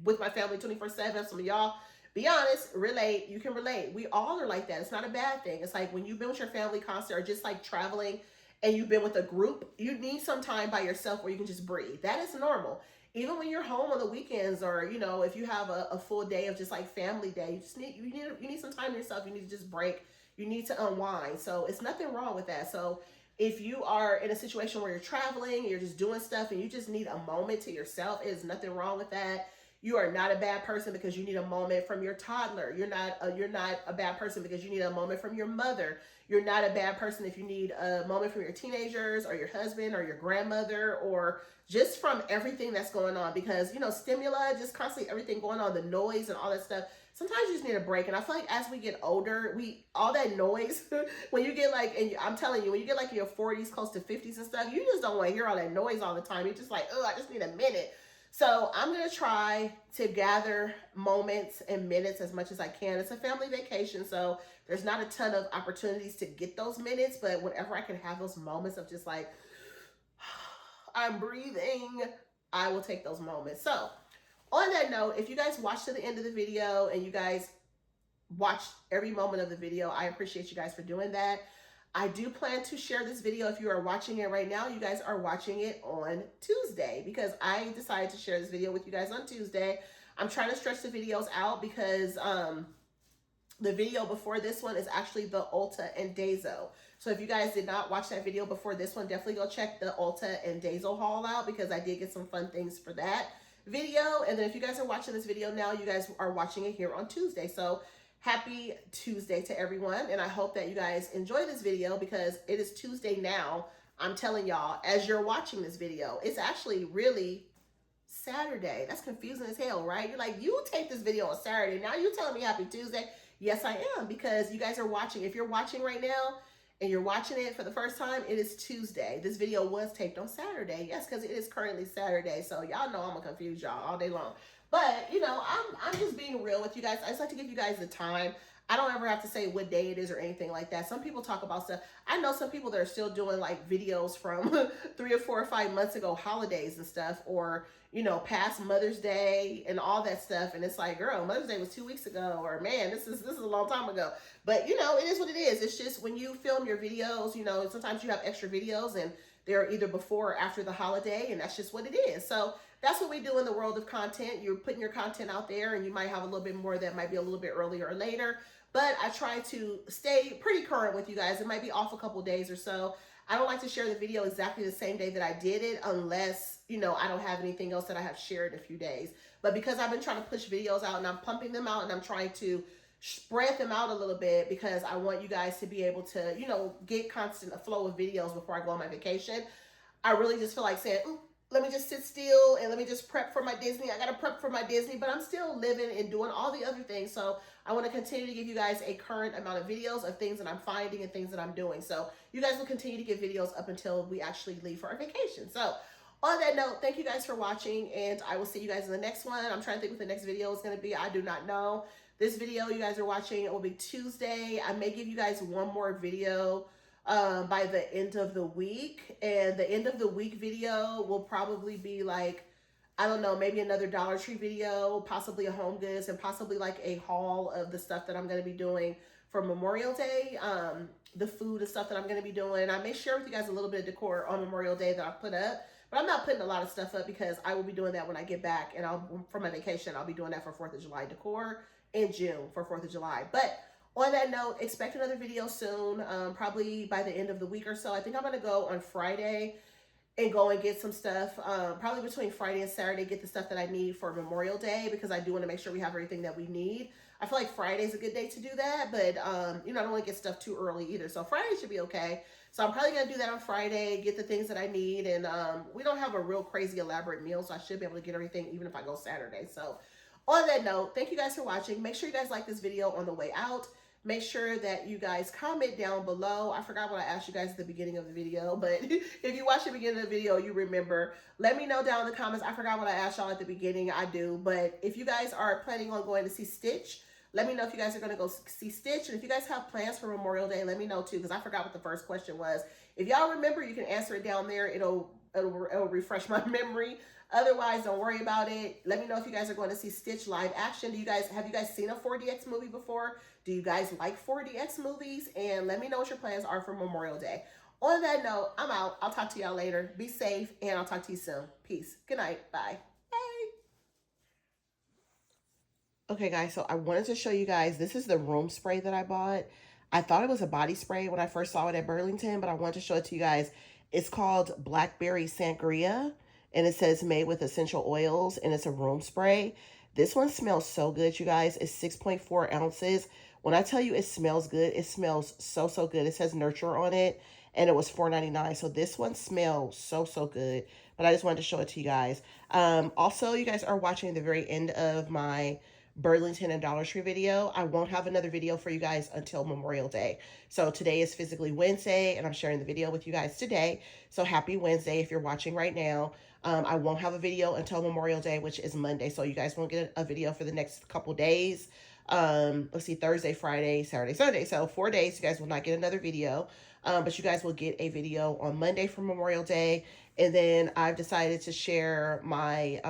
with my family 24/7. Some of y'all, be honest, relate. You can relate. We all are like that. It's not a bad thing. It's like when you've been with your family constantly or just like traveling and you've been with a group, you need some time by yourself where you can just breathe. That is normal. Even when you're home on the weekends or, if you have a full day of just like family day, you need some time to yourself. You need to just break. You need to unwind. So it's nothing wrong with that. So if you are in a situation where you're traveling, you're just doing stuff and you just need a moment to yourself, there's nothing wrong with that. You are not a bad person because you need a moment from your toddler. You're not a bad person because you need a moment from your mother. You're not a bad person if you need a moment from your teenagers or your husband or your grandmother or just from everything that's going on, because, stimuli, just constantly everything going on, the noise and all that stuff. Sometimes you just need a break. And I feel like as we get older, all that noise, when you get like, and I'm telling you, when you get like in your 40s, close to 50s and stuff, you just don't want to hear all that noise all the time. You're just like, oh, I just need a minute. So I'm going to try to gather moments and minutes as much as I can. It's a family vacation, so there's not a ton of opportunities to get those minutes, but whenever I can have those moments of just like, I'm breathing, I will take those moments. So on that note, if you guys watched to the end of the video and you guys watched every moment of the video, I appreciate you guys for doing that. I do plan to share this video. If you are watching it right now, you guys are watching it on Tuesday because I decided to share this video with you guys on Tuesday. I'm trying to stretch the videos out because the video before this one is actually the Ulta and Dazo. So if you guys did not watch that video before this one, definitely go check the Ulta and Dazo haul out because I did get some fun things for that video. And then if you guys are watching this video now, you guys are watching it here on Tuesday. So happy Tuesday to everyone. And I hope that you guys enjoy this video because it is Tuesday now. I'm telling y'all, as you're watching this video, it's actually really Saturday. That's confusing as hell, right? You're like, you take this video on Saturday. Now you're telling me happy Tuesday. Yes, I am, because you guys are watching. If you're watching right now and you're watching it for the first time, it is Tuesday. This video was taped on Saturday. Yes, because it is currently Saturday. So y'all know I'm gonna confuse y'all all day long. But, I'm just being real with you guys. I just like to give you guys the time. I don't ever have to say what day it is or anything like that. Some people talk about stuff. I know some people that are still doing like videos from 3 or 4 or 5 months ago, holidays and stuff, or past Mother's Day and all that stuff. And it's like, girl, Mother's Day was 2 weeks ago, or man, this is a long time ago. But it is what it is. It's just when you film your videos, sometimes you have extra videos and they're either before or after the holiday, and that's just what it is. So that's what we do in the world of content. You're putting your content out there, and you might have a little bit more that might be a little bit earlier or later. But I try to stay pretty current with you guys. It might be off a couple days or so. I don't like to share the video exactly the same day that I did it unless, I don't have anything else that I have shared in a few days. But because I've been trying to push videos out and I'm pumping them out and I'm trying to spread them out a little bit because I want you guys to be able to, get constant flow of videos before I go on my vacation. I really just feel like saying, let me just sit still and let me just prep for my Disney. I got to prep for my Disney, but I'm still living and doing all the other things. So I want to continue to give you guys a current amount of videos of things that I'm finding and things that I'm doing. So you guys will continue to get videos up until we actually leave for our vacation. So on that note, thank you guys for watching, and I will see you guys in the next one. I'm trying to think what the next video is going to be. I do not know. This video you guys are watching, it will be Tuesday. I may give you guys one more video by the end of the week, and the end of the week video will probably be like, I don't know, maybe another Dollar Tree video, possibly a Home Goods, and possibly like a haul of the stuff that I'm going to be doing for Memorial Day, the food and stuff that I'm going to be doing. I may share with you guys a little bit of decor on Memorial Day that I put up, but I'm not putting a lot of stuff up because I will be doing that when I get back, and for my vacation, I'll be doing that for 4th of July decor in June for 4th of July. But on that note, expect another video soon, probably by the end of the week or so. I think I'm going to go on Friday and go and get some stuff, probably between Friday and Saturday, get the stuff that I need for Memorial Day, because I do want to make sure we have everything that we need. I feel like Friday's a good day to do that, but, I don't want to get stuff too early either. So Friday should be okay. So I'm probably going to do that on Friday, get the things that I need. And we don't have a real crazy elaborate meal, so I should be able to get everything even if I go Saturday. So on that note, thank you guys for watching. Make sure you guys like this video on the way out. Make sure that you guys comment down below. I forgot what I asked you guys at the beginning of the video, but if you watch the beginning of the video, you remember. Let me know down in the comments. I forgot what I asked y'all at the beginning. I do. But if you guys are planning on going to see Stitch, let me know if you guys are going to go see Stitch. And if you guys have plans for Memorial Day, let me know too, because I forgot what the first question was. If y'all remember, you can answer it down there. It'll refresh my memory. Otherwise, don't worry about it. Let me know if you guys are going to see Stitch live action. Have you guys seen a 4DX movie before? Do you guys like 4DX movies? And let me know what your plans are for Memorial Day. On that note, I'm out. I'll talk to y'all later. Be safe, and I'll talk to you soon. Peace. Good night. Bye. Okay, guys, so I wanted to show you guys, this is the room spray that I bought. I thought it was a body spray when I first saw it at Burlington, but I wanted to show it to you guys. It's called Blackberry Sangria, and it says made with essential oils, and it's a room spray. This one smells so good, you guys. It's 6.4 ounces. When I tell you it smells good, it smells so, so good. It says Nurture on it, and it was $4.99. So this one smells so, so good, but I just wanted to show it to you guys. Also, you guys are watching the very end of my Burlington and Dollar Tree video. I won't have another video for you guys until Memorial Day. So today is physically Wednesday, and I'm sharing the video with you guys today. So happy Wednesday if you're watching right now. I won't have a video until Memorial Day, which is Monday. So you guys won't get a video for the next couple days. Let's see, Thursday, Friday, Saturday, Sunday. So 4 days, you guys will not get another video. But you guys will get a video on Monday for Memorial Day. And then I've decided to share my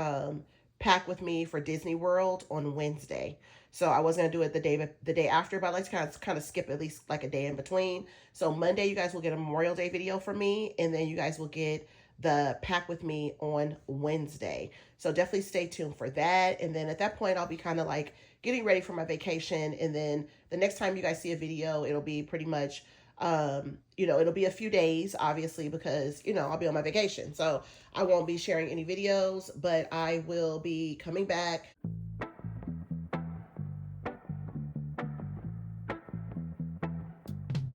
pack with me for Disney World on Wednesday. So I was going to do it the day after, but I like to kind of skip at least like a day in between. So Monday, you guys will get a Memorial Day video from me, and then you guys will get the pack with me on Wednesday. So definitely stay tuned for that. And then at that point, I'll be kind of like getting ready for my vacation. And then the next time you guys see a video, it'll be pretty much, it'll be a few days, obviously, because, I'll be on my vacation. So I won't be sharing any videos, but I will be coming back